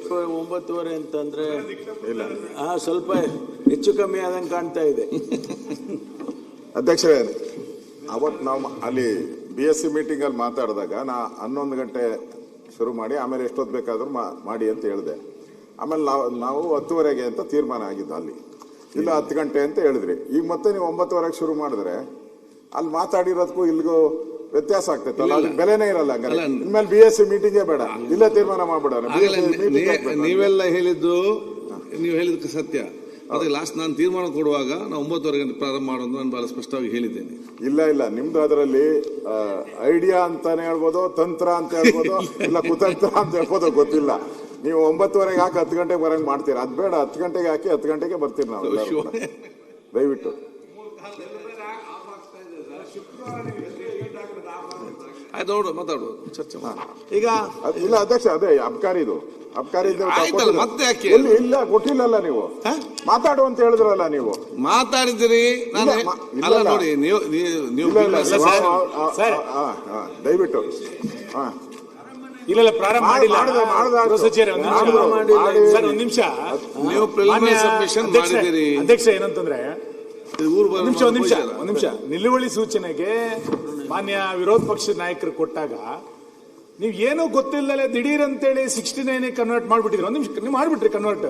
9:30 ಅಂತಂದ್ರೆ ಇಲ್ಲ ಸ್ವಲ್ಪ ಹೆಚ್ಚು ಕಮ್ಮಿ ಆದಂಗೆ ಕಾಣ್ತಾ ಇದೆ. ಅಧ್ಯಕ್ಷರೇ, ಅವತ್ತು ನಾವು ಅಲ್ಲಿ BSc ಮೀಟಿಂಗ್ ಅಲ್ಲಿ ಮಾತಾಡಿದಾಗ 11 ಗಂಟೆ ಶುರು ಮಾಡಿ ಆಮೇಲೆ ಎಷ್ಟೊತ್ತು ಬೇಕಾದ್ರೂ ಮಾಡಿ ಅಂತ ಹೇಳಿದೆ. ಆಮೇಲೆ ನಾವು 10:30 ಅಂತ ತೀರ್ಮಾನ ಆಗಿದ್ದು ಅಲ್ಲಿ, ಇಲ್ಲ 10 ಗಂಟೆ ಅಂತ ಹೇಳಿದ್ರಿ. ಈಗ ಮತ್ತೆ ನೀವು 9:30 ಶುರು ಮಾಡಿದ್ರೆ ಅಲ್ಲಿ ಮಾತಾಡಿರೋದಕ್ಕೂ ಇಲ್ಲಿಗೂ ವ್ಯತ್ಯಾಸ ಆಗ್ತೈತಲ್ಲ, ಅದಕ್ಕೆ ಬೆಲೆನೇ ಇರಲ್ಲ. ಹಂಗಾರೆ ಇನ್ಮೇಲೆ BSc ಮೀಟಿಂಗೇ ಬೇಡ, ಇಲ್ಲೇ ತೀರ್ಮಾನ ಮಾಡ್ಬಿಡೋಣ. ನೀವೆಲ್ಲ ಹೇಳಿದ್ದು ನೀವು ಹೇಳಿದ ಸತ್ಯ. ಅದಕ್ಕೆ ಲಾಸ್ಟ್ ನಾನು ತೀರ್ಮಾನ ಕೊಡುವಾಗ ನಾವು 9:30 ಗಂಟೆ ಪ್ರಾರಂಭ ಮಾಡೋದು ನಾನು ಬಹಳ ಸ್ಪಷ್ಟವಾಗಿ ಹೇಳಿದ್ದೇನೆ. ಇಲ್ಲ ನಿಮ್ದು ಅದರಲ್ಲಿ ಐಡಿಯಾ ಅಂತಾನೆ ಹೇಳ್ಬೋದು, ತಂತ್ರ ಅಂತ ಹೇಳ್ಬೋದು, ಇಲ್ಲ ಕುತಂತ್ರ ಅಂತ ಹೇಳ್ಬೋದು, ಗೊತ್ತಿಲ್ಲ. ನೀವು 9:30 ಹಾಕಿ 10 ಗಂಟೆಗೆ ಬರಂಗ್ ಮಾಡ್ತೀರಾ. ಅದ್ ಬೇಡ, 10 ಗಂಟೆಗೆ ಹಾಕಿ 10 ಗಂಟೆಗೆ ಬರ್ತೀರಿ ನಾವು ದಯವಿಟ್ಟು. ಮಾತಾಡುವ ಚರ್ಚೆ ಈಗ ಇಲ್ಲ ಅಧ್ಯಕ್ಷ, ಅದೇ ಅಬ್ಕಾರಿದು ಮತ್ತೆ ಯಾಕೆ ಇಲ್ಲ ಕೊಟ್ಟಿಲ್ಲಲ್ಲ ನೀವು ಮಾತಾಡು ಅಂತ ಹೇಳಿದ್ರಲ್ಲ. ನೀವು ಮಾತಾಡಿದಿರಿ, ನೋಡಿ ನೀವು ದಯವಿಟ್ಟು ಇಲ್ಲ ಪ್ರಾರಂಭ ಮಾಡಿಲ್ಲ. ಒಂದು ನಿಮಿಷ, ನೀವು ಪ್ರಿಲಿಮಿನರಿ ಸಬ್ಮಿಷನ್ ಮಾಡಿದಿರಿ. ಅಧ್ಯಕ್ಷ ಏನಂತಂದ್ರೆ ಒಂದು ನಿಮಿಷ ನಿಲುವಳಿ ಸೂಚನೆಗೆ ಮಾನ್ಯ ವಿರೋಧ ಪಕ್ಷದ ನಾಯಕರು ಕೊಟ್ಟಾಗ ನೀವು ಏನೋ ಗೊತ್ತಿಲ್ಲದೆ ದಿಢೀರ್ ಅಂತೇಳಿ 69 ಕನ್ವರ್ಟ್ ಮಾಡ್ಬಿಟ್ಟಿದ್ರಿ. ಒಂದು ನಿಮಿಷ ನೀವು ಮಾಡ್ಬಿಟ್ರಿ ಕನ್ವರ್ಟ್.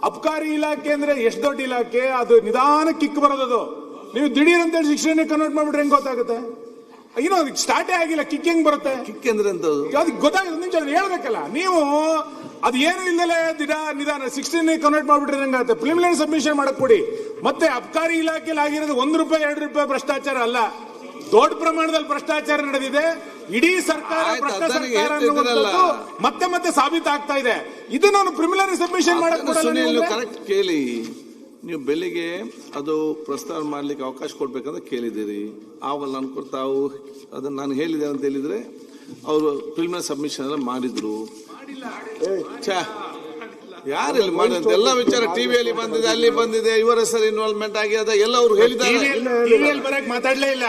ಅಬ್ಕಾರಿ ಇಲಾಖೆ ಅಂದ್ರೆ ಎಷ್ಟು ದೊಡ್ಡ ಇಲಾಖೆ, ಅದು ನಿಧಾನ ಕಿಕ್ ಬರೋದದು. ನೀವು ದಿಢೀರ್ ಅಂತೇಳಿ 69 ಕನ್ವರ್ಟ್ ಮಾಡ್ಬಿಟ್ರೆ ಹೆಂಗ್ ಗೊತ್ತಾಗುತ್ತೆ? ಏನೋ ಅದಕ್ಕೆ ಸ್ಟಾರ್ಟೇ ಆಗಿಲ್ಲ, ಕಿಕ್ ಹೆಂಗ್ ಬರುತ್ತೆ? ಕಿಕ್ ಅಂದ್ರೆ ಅದಕ್ಕೆ ಗೊತ್ತಾಗುತ್ತೆ. ಒಂದು ನಿಮಿಷ ಹೇಳ್ಬೇಕಲ್ಲ ನೀವು. ಅದು ಏನು ಇಲ್ಲದೆ ನಿಧಾನ 69 ಕನ್ವರ್ಟ್ ಮಾಡ್ಬಿಟ್ರೆ ಹೆಂಗಾಗುತ್ತೆ? ಪ್ರಿಲಿಮಿನರಿ ಸಬ್ಮಿಷನ್ ಮಾಡಕ್ ಕೊಡಿ. ಮತ್ತೆ ಅಬ್ಕಾರಿ ಇಲಾಖೆಯಲ್ಲಿ ಆಗಿರೋದು ₹1 ₹2 ಭ್ರಷ್ಟಾಚಾರ ಅಲ್ಲ, ದೊಡ್ಡ ಪ್ರಮಾಣದಲ್ಲಿ ಭ್ರಷ್ಟಾಚಾರ ನಡೆದಿದೆ. ಇಡೀ ಸರ್ಕಾರ ಮತ್ತೆ ಸಾಬೀತಾಗ್ತಾ ಇದೆ. ಇದು ನಾನು ಪ್ರಿಲಿಮಿನರಿ ಸಬ್ಮಿಷನ್ ಮಾಡಕ್ ಕರೆಕ್ಟ್ ಕೇಳಿ. ನೀವು ಬೆಳಿಗ್ಗೆ ಅದು ಪ್ರಸ್ತಾವ ಮಾಡ್ಲಿಕ್ಕೆ ಅವಕಾಶ ಕೊಡ್ಬೇಕಂತ ಕೇಳಿದ್ದೀರಿ. ಆವಾಗ ನಾನು ತಾವು ಅದನ್ನ ನಾನು ಹೇಳಿದೆ ಅಂತ ಹೇಳಿದ್ರೆ ಅವರು ಪ್ರಿಲಿಮಿನರಿ ಸಬ್ಮಿಷನ್ ಎಲ್ಲ ಮಾಡಿದ್ರು. ಯಾರಲ್ಲಿ ಮಾಡಿದಂತೆ ಎಲ್ಲ ವಿಚಾರ ಟಿವಿಯಲ್ಲಿ ಬಂದಿದೆ, ಅಲ್ಲಿ ಬಂದಿದೆ, ಇವರ ಹೆಸರು ಇನ್ವಾಲ್ವ್ಮೆಂಟ್ ಆಗಿದೆ ಎಲ್ಲ ಅವರು ಹೇಳಿದ್ದಾರೆ. ಮಾತಾಡ್ಲೇ ಇಲ್ಲ.